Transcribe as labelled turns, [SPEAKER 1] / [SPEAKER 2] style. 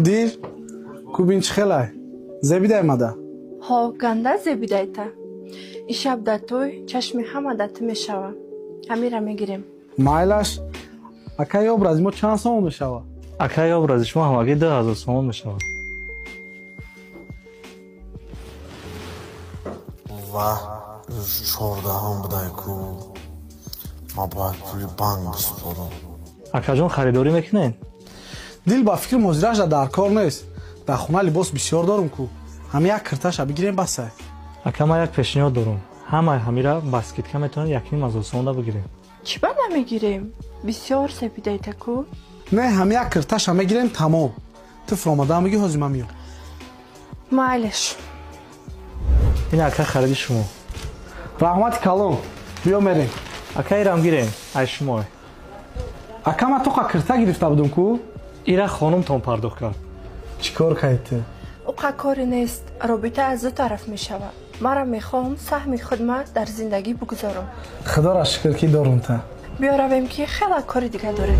[SPEAKER 1] دیر کوبین چه خلای زبیده ماده
[SPEAKER 2] ها گنده زبیده تا این شب در توی چشم همه دت میشوه همین را میگیریم
[SPEAKER 1] مایلش اکای образ ما چند سوم میشوه
[SPEAKER 3] акаи образи шумо ҳамагӣ 2000 сомон мешавад.
[SPEAKER 4] ва рӯзи 14 будай ку ма бояд пули банк бисупорам.
[SPEAKER 3] акаҷон харидорӣ мекунед?
[SPEAKER 1] дил ба фикр мозираша дар кор нест дар хона либос бисёр дорум ку ҳам як кирташа бигирем басай
[SPEAKER 3] ака ман як пешниҳод дорам. ҳамаи ҳамира ба скидка метавонед 1000 сомон бигирем.
[SPEAKER 2] چی با نمیگیریم؟ بسیار سپیده تکو؟
[SPEAKER 1] не ҳам як кирташа мегирем тамом ту фромада миги ҳозима миём
[SPEAKER 2] مایلش
[SPEAKER 3] ин ака хариди шумо.
[SPEAKER 1] раҳмати калон биё мерем
[SPEAKER 3] акаирам гирем ай шумо.
[SPEAKER 1] ака ма тоқа кирта гирифта будум ку
[SPEAKER 3] ира хонумтон пардохт кард.
[SPEAKER 1] чӣ кор кардӣ
[SPEAKER 2] اوقا کاری نیست رابطه از دو طرف می شود مرا میخوام سهم خدمت در زندگی بگذارم
[SPEAKER 1] худоро шукр ки дорум та
[SPEAKER 2] بیا رویم که خیلی کاری دیگه داریم